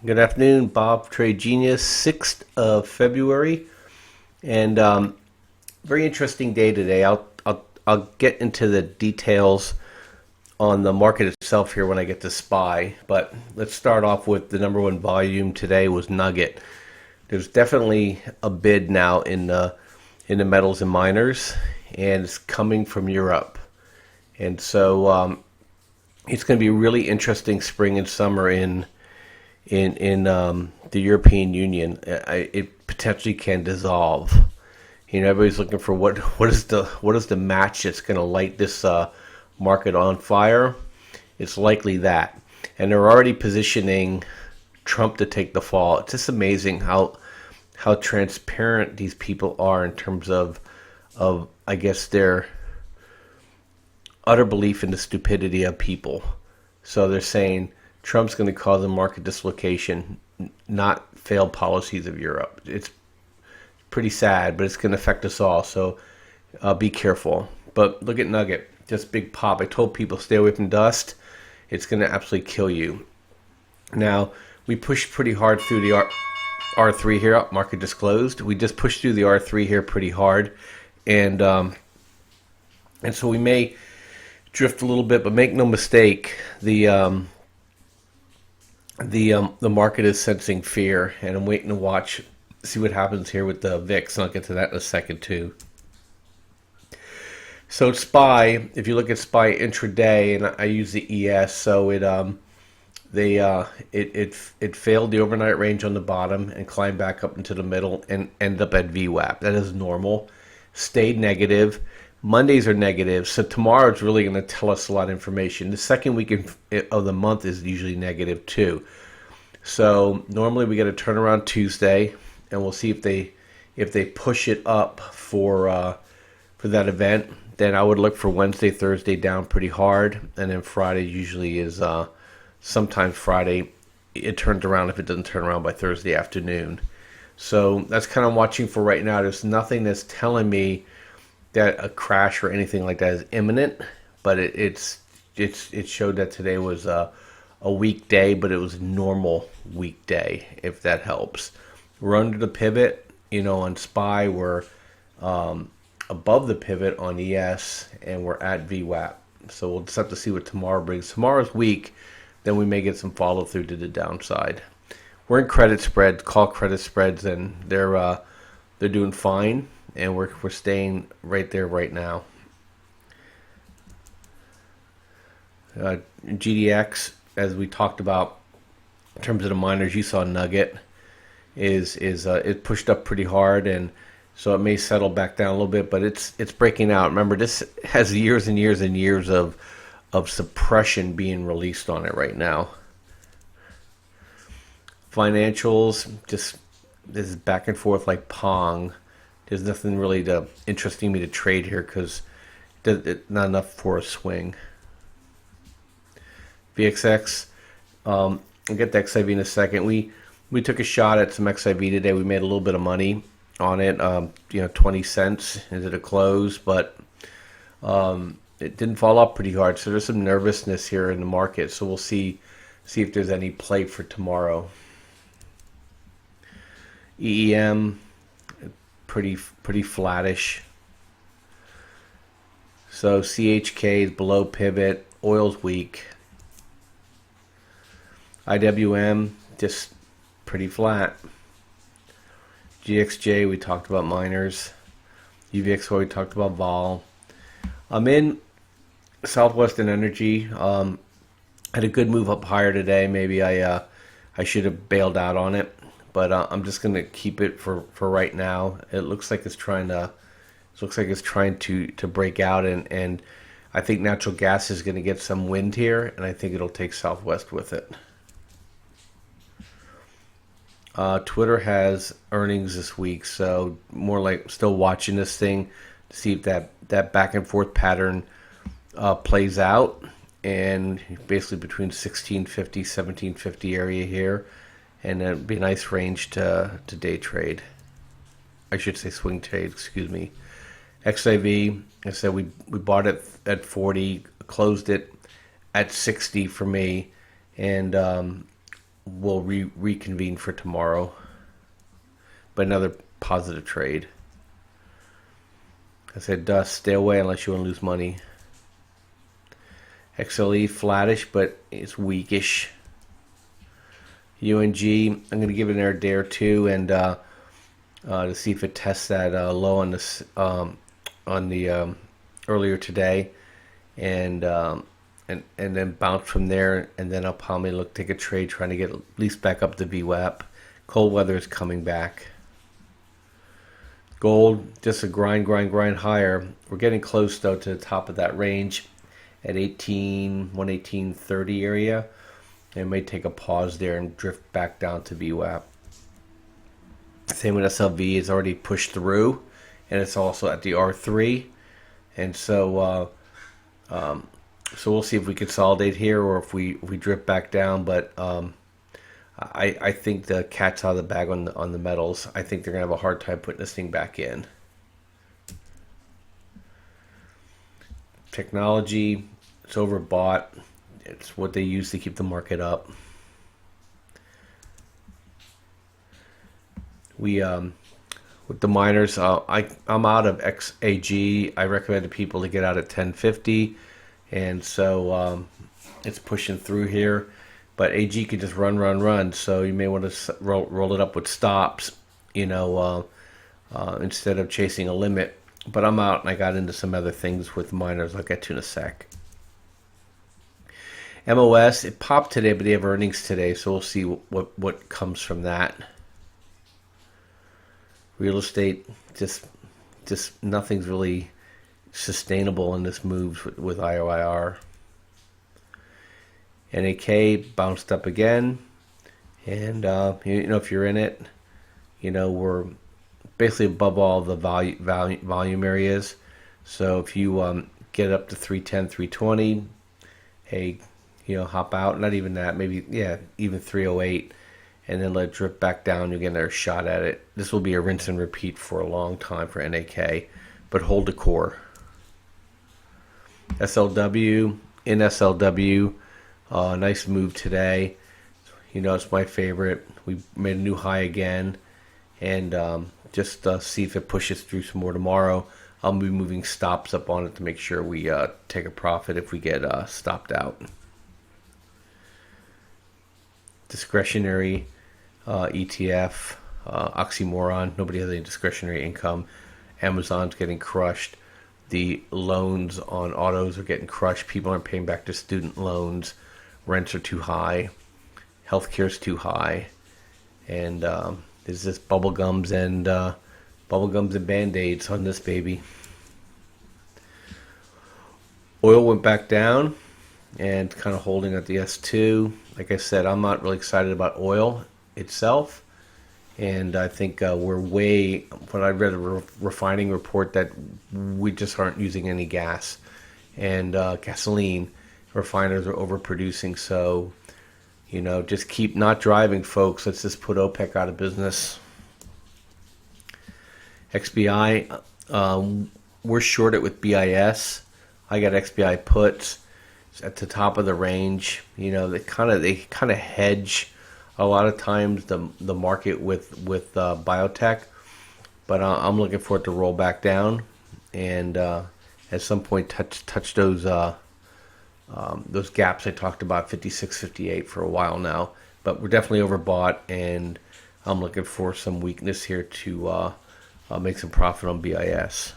Good afternoon, Bob, Trade Genius, 6th of February. And very interesting day today. I'll get into the details on the market itself here when I get to SPY. But let's start off with the number one volume today was Nugget. There's definitely a bid now in the metals and miners, and it's coming from Europe. And so it's going to be a really interesting spring and summer in the European Union. It potentially can dissolve. Everybody's looking for what is the match that's going to light this market on fire. It's likely that, and they're already positioning Trump to take the fall. It's just amazing how transparent these people are in terms of I guess their utter belief in the stupidity of people. So they're saying Trump's going to cause a market dislocation, not failed policies of Europe. It's pretty sad, but it's going to affect us all. So be careful. But look at Nugget, just big pop. I told people stay away from dust. It's going to absolutely kill you. Now, we pushed pretty hard through the R3 here. Market just closed. We just pushed through the R3 here pretty hard. And so we may drift a little bit, but make no mistake, the market is sensing fear, and I'm waiting to see what happens here with the VIX, and I'll get to that in a second too. So SPY, if you look at SPY intraday, and I use the ES, so it failed the overnight range on the bottom and climbed back up into the middle and ended up at VWAP. That is normal. Stayed negative. Mondays are negative, so tomorrow is really going to tell us a lot of information. The second week of the month is usually negative too. So normally we get a turnaround Tuesday, and we'll see if they push it up for that event. Then I would look for Wednesday, Thursday down pretty hard, and then Friday usually is sometimes Friday it turns around if it doesn't turn around by Thursday afternoon. So that's kind of watching for right now. There's nothing that's telling me that a crash or anything like that is imminent, but it showed that today was a weekday, but it was a normal weekday, if that helps. We're under the pivot, on SPY. We're above the pivot on ES, and we're at VWAP. So we'll just have to see what tomorrow brings. Tomorrow's weak, then we may get some follow through to the downside. We're in credit spreads, call credit spreads, and they're doing fine. And we're staying right there right now. GDX, as we talked about in terms of the miners, you saw Nugget is it pushed up pretty hard, and so it may settle back down a little bit, but it's breaking out. Remember, this has years and years and years of suppression being released on it right now. Financials, just this is back and forth like Pong. There's nothing really interesting me to trade here because it's not enough for a swing. VXX, I'll get the XIV in a second. We took a shot at some XIV today. We made a little bit of money on it. 20 cents into the close, but it didn't fall off pretty hard. So there's some nervousness here in the market. So we'll see if there's any play for tomorrow. EEM. Pretty flattish. So CHK is below pivot. Oil's weak. IWM just pretty flat. GXJ, we talked about miners. UVXY, we talked about vol. I'm in Southwestern Energy. Had a good move up higher today. Maybe I should have bailed out on it. But I'm just going to keep it for right now. It looks like it's trying to break out, and I think natural gas is going to get some wind here, and I think it'll take Southwest with it. Twitter has earnings this week, so more like still watching this thing to see if that back and forth pattern plays out, and basically between 1650, 1750 area here. And it'd be a nice range to day trade. I should say swing trade, excuse me. XIV, I said we bought it at 40, closed it at 60 for me. And we'll reconvene for tomorrow. But another positive trade. I said, stay away unless you want to lose money. XLE flattish, but it's weakish. UNG, I'm going to give it another day or two, and to see if it tests that low on this on the earlier today, and then bounce from there, and then I'll probably take a trade trying to get at least back up the VWAP. Cold weather is coming back. Gold, just a grind higher. We're getting close though to the top of that range at 118.30 area. It may take a pause there and drift back down to VWAP. Same with SLV, it's already pushed through, and it's also at the R3, and so we'll see if we consolidate here or if we drift back down. But I think the cat's out of the bag on the metals. I think they're gonna have a hard time putting this thing back in. Technology, it's overbought. It's what they use to keep the market up. We with the miners, I'm out of XAG. I recommended people to get out at 1050, and so it's pushing through here. But AG can just run. So you may want to roll it up with stops, instead of chasing a limit. But I'm out, and I got into some other things with miners. I'll get to in a sec. MOS, it popped today, but they have earnings today, so we'll see what comes from that. Real estate, just nothing's really sustainable in this move with IOIR. NAK bounced up again, and if you're in it, we're basically above all the volume areas. So if you get up to 310, 320, hey, hop out. Not even that, maybe, even 308, and then let it drip back down. You get another shot at it. This will be a rinse and repeat for a long time for NAK, but hold the core. SLW, in SLW, nice move today. It's my favorite. We made a new high again, and just see if it pushes through some more tomorrow. I'll be moving stops up on it to make sure we take a profit if we get stopped out. Discretionary ETF, oxymoron. Nobody has any discretionary income. Amazon's getting crushed. The loans on autos are getting crushed. People aren't paying back their student loans. Rents are too high. Healthcare's too high. And there's this bubblegums and Band-Aids on this baby. Oil went back down and kind of holding at the S2. Like I said, I'm not really excited about oil itself, and I think we're way. When I read a refining report that we just aren't using any gas, and gasoline, refiners are overproducing. So, just keep not driving, folks. Let's just put OPEC out of business. XBI, we're shorted with BIS. I got XBI puts at the top of the range. They kind of hedge a lot of times the market with biotech, but I'm looking for it to roll back down and at some point touch those gaps I talked about, 56, 58 for a while now. But we're definitely overbought, and I'm looking for some weakness here to make some profit on BIS.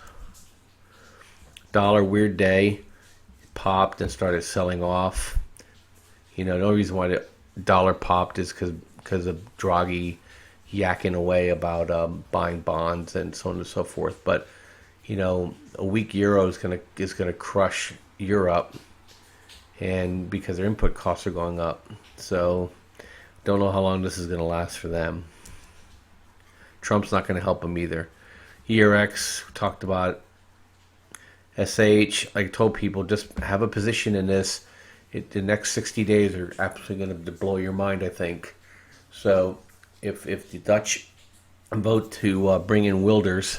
Dollar, weird day. Popped and started selling off. The only reason why the dollar popped is because of Draghi yakking away about buying bonds and so on and so forth. But a weak euro is gonna crush Europe, and because their input costs are going up. So don't know how long this is gonna last for them. Trump's not gonna help them either. ERX, talked about. SH, I told people, just have a position in this. The next 60 days are absolutely going to blow your mind, I think. So if the Dutch vote to bring in Wilders,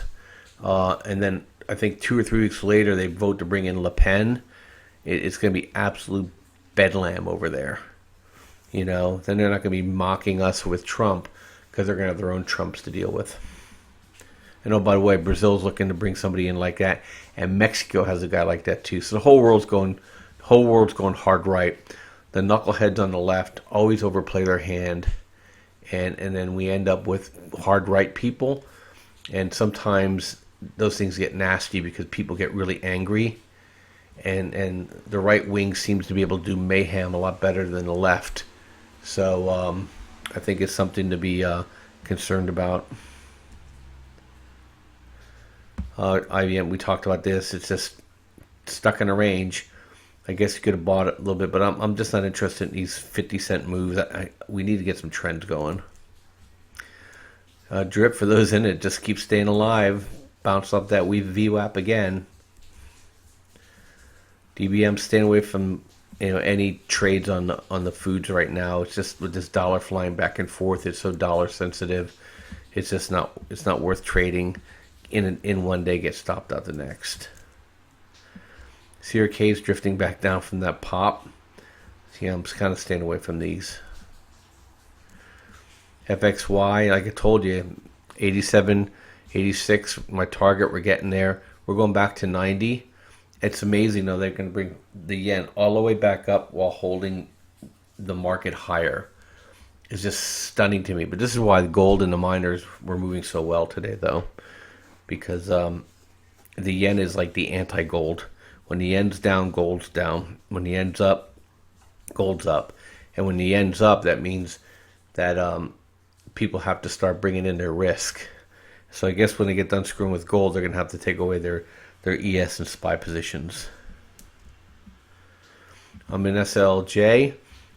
and then I think 2 or 3 weeks later they vote to bring in Le Pen, it's going to be absolute bedlam over there. Then they're not going to be mocking us with Trump because they're going to have their own Trumps to deal with. And oh, by the way, Brazil's looking to bring somebody in like that, and Mexico has a guy like that too. So the whole world's going hard right. The knuckleheads on the left always overplay their hand, and then we end up with hard right people, and sometimes those things get nasty because people get really angry, and the right wing seems to be able to do mayhem a lot better than the left. So I think it's something to be concerned about. IBM, we talked about this. It's just stuck in a range. I guess you could have bought it a little bit, but I'm just not interested in these 50-cent moves. We need to get some trends going. Drip, for those in it, just keep staying alive. Bounce off that VWAP again. DBM, staying away from any trades on the foods right now. It's just with this dollar flying back and forth. It's so dollar sensitive. It's just not worth trading. In one day, get stopped out the next. CRK's drifting back down from that pop. See, I'm just kind of staying away from these. FXY, like I told you, 87, 86, my target. We're getting there. We're going back to 90. It's amazing, though. They're going to bring the yen all the way back up while holding the market higher. It's just stunning to me. But this is why the gold and the miners were moving so well today, though. Because the yen is like the anti-gold. When the yen's down, gold's down. When the yen's up, gold's up. And when the yen's up, that means that people have to start bringing in their risk. So I guess when they get done screwing with gold, they're going to have to take away their ES and SPY positions. I'm in SLJ.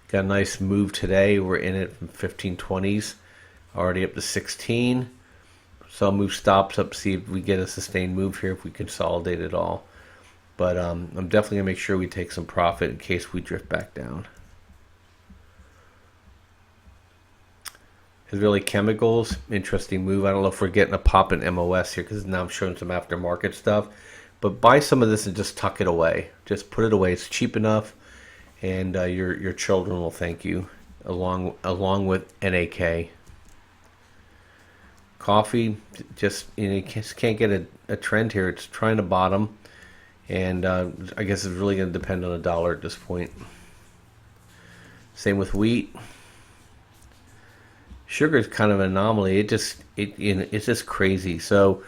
Got a nice move today. We're in it from 1520s. Already up to 16. So I'll move stops up, see if we get a sustained move here, if we consolidate it all. But I'm definitely going to make sure we take some profit in case we drift back down. Israeli Chemicals, interesting move. I don't know if we're getting a pop in MOS here because now I'm showing some aftermarket stuff. But buy some of this and just tuck it away. Just put it away. It's cheap enough, and your children will thank you, along with NAK. Coffee, just you just can't get a trend here. It's trying to bottom, and I guess it's really going to depend on the dollar at this point. Same with wheat. Sugar is kind of an anomaly. It's just crazy. So,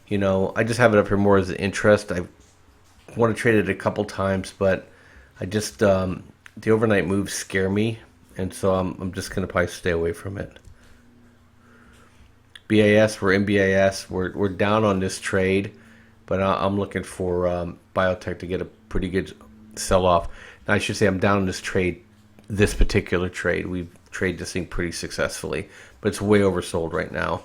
I just have it up here more as an interest. I want to trade it a couple times, but I just the overnight moves scare me, and so I'm just going to probably stay away from it. BAS, we're in BAS. We're down on this trade, but I'm looking for biotech to get a pretty good sell-off. Now, I should say I'm down on this particular trade. We've traded this thing pretty successfully, but it's way oversold right now.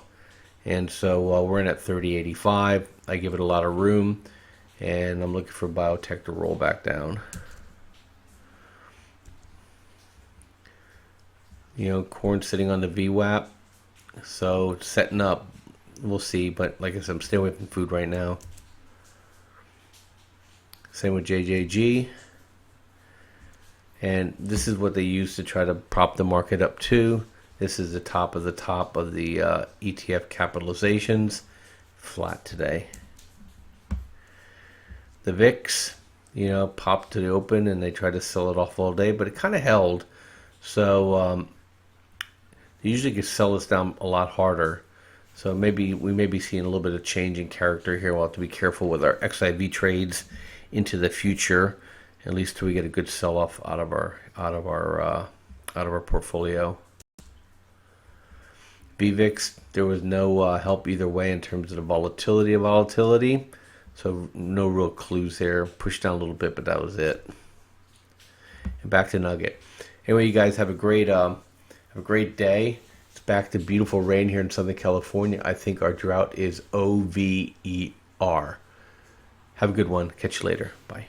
And so we're in at 30.85. I give it a lot of room, and I'm looking for biotech to roll back down. Corn sitting on the VWAP. So setting up, we'll see. But like I said, I'm staying away from food right now. Same with JJG. And this is what they use to try to prop the market up too. This is the top of the ETF capitalizations. Flat today. The VIX, popped to the open and they tried to sell it off all day, but it kind of held. So they usually can sell us down a lot harder. So we may be seeing a little bit of change in character here. We'll have to be careful with our XIV trades into the future, at least till we get a good sell-off out of our portfolio. VVIX, there was no help either way in terms of the volatility. So no real clues there. Pushed down a little bit, but that was it. And back to Nugget. Anyway, you guys have a great day. It's back to beautiful rain here in Southern California. I think our drought is over. Have a good one. Catch you later. Bye.